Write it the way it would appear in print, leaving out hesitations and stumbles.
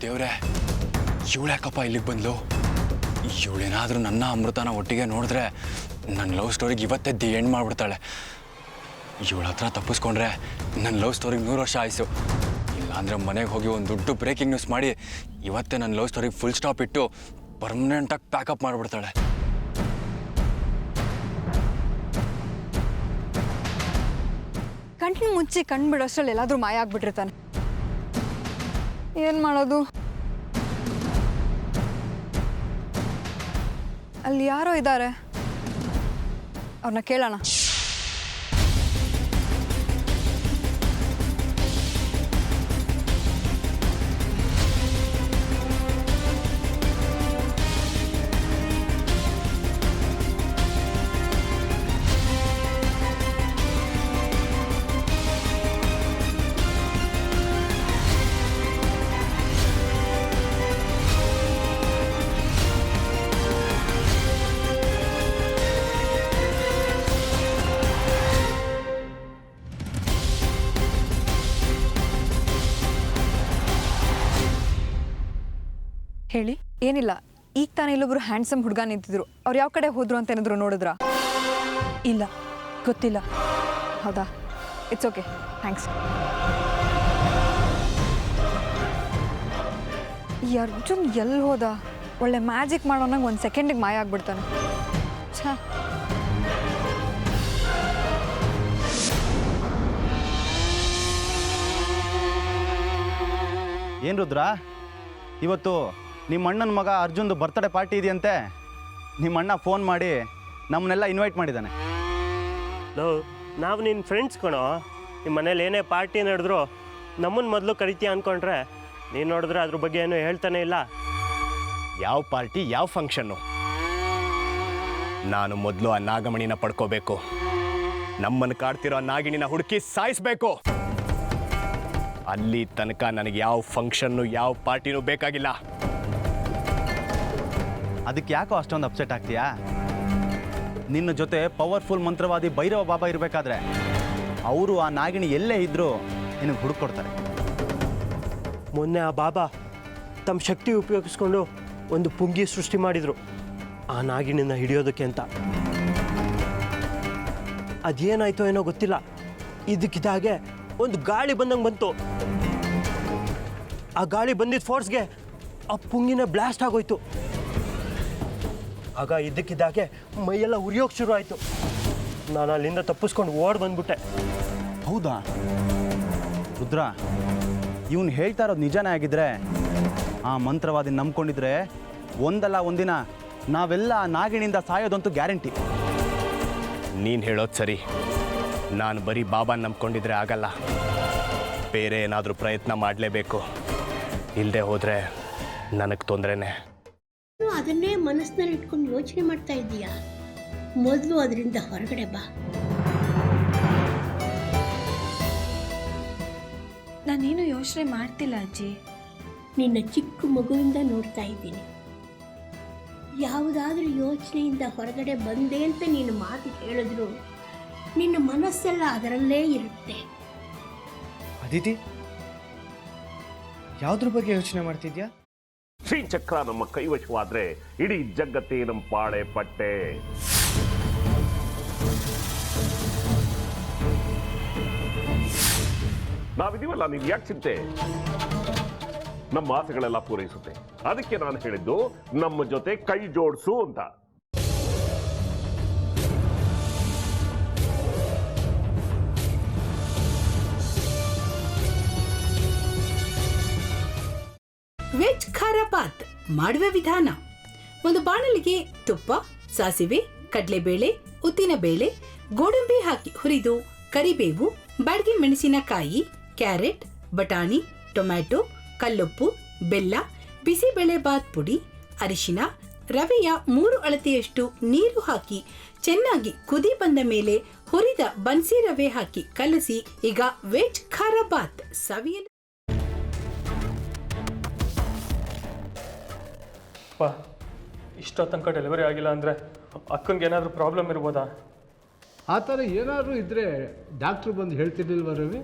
ದೇವ್ರೆ, ಇವಳ್ಯಾಕಪ್ಪ ಇಲ್ಲಿಗೆ ಬಂದ್ಲು? ಇವಳೇನಾದರೂ ನನ್ನ ಅಮೃತನ ಒಟ್ಟಿಗೆ ನೋಡಿದ್ರೆ ನನ್ನ ಲವ್ ಸ್ಟೋರಿಗೆ ಇವತ್ತೇ ದಿ ಎಂಡ್ ಮಾಡಿಬಿಡ್ತಾಳೆ. ಇವಳ ಹತ್ರ ತಪ್ಪಿಸ್ಕೊಂಡ್ರೆ ನನ್ನ ಲವ್ ಸ್ಟೋರಿಗೆ 100 ವರ್ಷ ಆಯಿಸು. ಇಲ್ಲಾಂದರೆ ಮನೆಗೆ ಹೋಗಿ ಒಂದು ದೊಡ್ಡ ಬ್ರೇಕಿಂಗ್ ನ್ಯೂಸ್ ಮಾಡಿ ಇವತ್ತೇ ನನ್ನ ಲವ್ ಸ್ಟೋರಿಗೆ ಫುಲ್ ಸ್ಟಾಪ್ ಇಟ್ಟು ಪರ್ಮನೆಂಟಾಗಿ ಪ್ಯಾಕಪ್ ಮಾಡಿಬಿಡ್ತಾಳೆ. ಕಣ್ಣು ಮುಚ್ಚಿ ಕಣ್ಣು ಬಿಡೋಷ್ಟ್ರಲ್ಲಿ ಎಲ್ಲಾದರೂ ಮಾಯ ಆಗ್ಬಿಟ್ಟಿರ್ತಾನೆ. ಏನು ಮಾಡೋದು? ಅಲ್ಲಿ ಯಾರೋ ಇದ್ದಾರೆ, ಅವ್ರನ್ನ ಕೇಳೋಣ. ಹೇಳಿ. ಏನಿಲ್ಲ, ಈಗ ತಾನೇ ಇಲ್ಲೊಬ್ರು ಹ್ಯಾಂಡ್ಸಮ್ ಹುಡುಗ ನಿಂತಿದ್ರು. ಅವ್ರು ಯಾವ ಕಡೆ ಹೋದ್ರು ಅಂತ ಏನಾದ್ರು ನೋಡಿದ್ರಾ? ಇಲ್ಲ, ಗೊತ್ತಿಲ್ಲ. ಹೌದಾ? It's okay, thanks. ಈ ಅರ್ಜುನ್ ಎಲ್ಲಿ ಹೋದ? ಒಳ್ಳೆ ಮ್ಯಾಜಿಕ್ ಮಾಡೋನಾಗ 1 ಸೆಕೆಂಡಿಗೆ ಮಾಯ ಆಗ್ಬಿಡ್ತಾನೆ. ಛಾ. ಏನು ರುದ್ರ, ಇವತ್ತು ನಿಮ್ಮ ಅಣ್ಣನ ಮಗ ಅರ್ಜುನ್ದು ಬರ್ತ್ಡೇ ಪಾರ್ಟಿ ಇದೆಯಂತೆ. ನಿಮ್ಮ ಅಣ್ಣ ಫೋನ್ ಮಾಡಿ ನಮ್ಮನ್ನೆಲ್ಲ ಇನ್ವೈಟ್ ಮಾಡಿದ್ದಾನೆ. ನಾವು ನಿನ್ನ ಫ್ರೆಂಡ್ಸ್ ಕಣೋ. ನಿಮ್ಮ ಮನೇಲಿ ಏನೇ ಪಾರ್ಟಿ ನಡೆದ್ರು ನಮ್ಮನ್ನು ಮೊದಲು ಕರಿತೀಯ ಅಂದ್ಕೊಂಡ್ರೆ ನೀನು ನೋಡಿದ್ರೆ ಅದ್ರ ಬಗ್ಗೆ ಏನು ಹೇಳ್ತಾನೆ ಇಲ್ಲ. ಯಾವ ಪಾರ್ಟಿ, ಯಾವ ಫಂಕ್ಷನ್ನು? ನಾನು ಮೊದಲು ಆ ನಾಗಮಣಿನ ಪಡ್ಕೋಬೇಕು. ನಮ್ಮನ್ನು ಕಾಡ್ತಿರೋ ಆ ನಾಗಿಣಿನ ಹುಡುಕಿ ಸಾಯಿಸ್ಬೇಕು. ಅಲ್ಲಿ ತನಕ ನನಗೆ ಯಾವ ಫಂಕ್ಷನ್ನು, ಯಾವ ಪಾರ್ಟಿನೂ ಬೇಕಾಗಿಲ್ಲ. ಅದಕ್ಕೆ ಯಾಕೋ ಅಷ್ಟೊಂದು ಅಪ್ಸೆಟ್ ಆಗ್ತೀಯಾ? ನಿನ್ನ ಜೊತೆ ಪವರ್ಫುಲ್ ಮಂತ್ರವಾದಿ ಭೈರವ ಬಾಬಾ ಇರಬೇಕಾದ್ರೆ ಅವರು ಆ ನಾಗಿಣಿ ಎಲ್ಲೇ ಇದ್ದರೂ ನಿನಗೆ ಹುಡುಕೊಡ್ತಾರೆ. ಮೊನ್ನೆ ಆ ಬಾಬಾ ತಮ್ಮ ಶಕ್ತಿ ಉಪಯೋಗಿಸ್ಕೊಂಡು ಒಂದು ಪುಂಗಿ ಸೃಷ್ಟಿ ಮಾಡಿದರು ಆ ನಾಗಿಣಿನ ಹಿಡಿಯೋದಕ್ಕೆ ಅಂತ. ಅದೇನಾಯ್ತೋ ಏನೋ ಗೊತ್ತಿಲ್ಲ, ಇದಕ್ಕಿದ್ದಾಗೆ ಒಂದು ಗಾಳಿ ಬಂದಂಗೆ ಬಂತು. ಆ ಗಾಳಿ ಬಂದಿದ್ದ ಫೋರ್ಸ್ಗೆ ಆ ಪುಂಗಿನ ಬ್ಲಾಸ್ಟ್ ಆಗೋಯ್ತು. ಆಗ ಇದ್ದಕ್ಕಿದ್ದಾಗೆ ಮೈಯೆಲ್ಲ ಉರಿಯೋಕೆ ಶುರು ಆಯಿತು. ನಾನು ಅಲ್ಲಿಂದ ತಪ್ಪಿಸ್ಕೊಂಡು ಓಡ್ ಬಂದ್ಬಿಟ್ಟೆ. ಹೌದಾ ರುದ್ರ, ಇವನು ಹೇಳ್ತಾ ಇರೋದು ನಿಜನೇ ಆಗಿದ್ರೆ ಆ ಮಂತ್ರವಾದಿ ನಂಬ್ಕೊಂಡಿದ್ರೆ ಒಂದಲ್ಲ ಒಂದಿನ ನಾವೆಲ್ಲ ಆ ನಾಗಿಣಿಂದ ಸಾಯೋದಂತೂ ಗ್ಯಾರಂಟಿ. ನೀನು ಹೇಳೋದು ಸರಿ. ನಾನು ಬರೀ ಬಾಬಾ ನಂಬ್ಕೊಂಡಿದ್ರೆ ಆಗಲ್ಲ. ಬೇರೆ ಏನಾದರೂ ಪ್ರಯತ್ನ ಮಾಡಲೇಬೇಕು. ಇಲ್ಲದೆ ಹೋದರೆ ನನಗೆ ತೊಂದರೆನೇ. ಅದನ್ನೇ ಮನಸ್ಸಿನಲ್ಲಿ ಇಟ್ಕೊಂಡು ಯೋಚನೆ ಮಾಡ್ತಾ ಇದ್ದೀಯಾ? ಮೊದಲು ಅದರಿಂದ ಹೊರಗಡೆ ಬಾ. ನಾನೇನು ಯೋಚನೆ ಮಾಡ್ತಿಲ್ಲ ಅಜ್ಜಿ. ನಿನ್ನ ಚಿಕ್ಕ ಮಗುವಿಂದ ನೋಡ್ತಾ ಇದ್ದೀನಿ. ಯಾವುದಾದ್ರೂ ಯೋಚನೆಯಿಂದ ಹೊರಗಡೆ ಬಂದೆ ಅಂತ ನೀನು ಮಾತು ಹೇಳಿದ್ರು ನಿನ್ನ ಮನಸ್ಸೆಲ್ಲ ಅದರಲ್ಲೇ ಇರುತ್ತೆ. ಅದಿತಿ, ಯಾವುದ್ರ ಬಗ್ಗೆ ಯೋಚನೆ ಮಾಡ್ತಿದ್ಯಾ? ಶ್ರೀಚಕ್ರ ನಮ್ಮ ಕೈವಶವಾದ್ರೆ ಇಡೀ ಜಗತ್ತೇ ನಮ್ಮ ಪಾಳೆ ಪಟ್ಟೆ. ನಾವಿದೀವಲ್ಲ, ನೀವು ಯಾಕೆ ಚಿಂತೆ? ನಮ್ಮ ಆಸೆಗಳೆಲ್ಲ ಪೂರೈಸುತ್ತೆ. ಅದಕ್ಕೆ ನಾನು ಹೇಳಿದ್ದು ನಮ್ಮ ಜೊತೆ ಕೈ ಜೋಡಿಸು ಅಂತ. ವೆಜ್ ಖಾರ ಬಾತ್ ಮಾಡುವ ವಿಧಾನ: ಒಂದು ಬಾಣಲಿಗೆ ತುಪ್ಪ, ಸಾಸಿವೆ, ಕಡಲೆಬೇಳೆ, ಉದ್ದಿನಬೇಳೆ, ಗೋಡಂಬಿ ಹಾಕಿ ಹುರಿದು ಕರಿಬೇವು, ಬಾಡಿಗೆ ಮೆಣಸಿನಕಾಯಿ, ಕ್ಯಾರೆಟ್, ಬಟಾಣಿ, ಟೊಮ್ಯಾಟೊ, ಕಲ್ಲುಪ್ಪು, ಬೆಲ್ಲ, ಬಿಸಿಬೇಳೆ ಬಾತ್ ಪುಡಿ, ಅರಿಶಿನ, ರವೆಯ 3 ಅಳತೆಯಷ್ಟು ನೀರು ಹಾಕಿ ಚೆನ್ನಾಗಿ ಕುದಿ ಬಂದ ಮೇಲೆ ಹುರಿದ ಬನ್ಸಿ ರವೆ ಹಾಕಿ ಕಲಸಿ. ಈಗ ವೆಜ್ ಖಾರ ಬಾತ್ ಸವಿಯಲು. ಇಷ್ಟೋ ತನಕ ಡೆಲಿವರಿ ಆಗಿಲ್ಲ ಅಂದರೆ ಅಕ್ಕನಿಗೆ ಏನಾದರೂ ಪ್ರಾಬ್ಲಮ್ ಇರ್ಬೋದಾ? ಆ ಥರ ಏನಾದರೂ ಇದ್ದರೆ ಡಾಕ್ಟ್ರು ಬಂದು ಹೇಳ್ತಿರ್ಲಿಲ್ವ ರವಿ?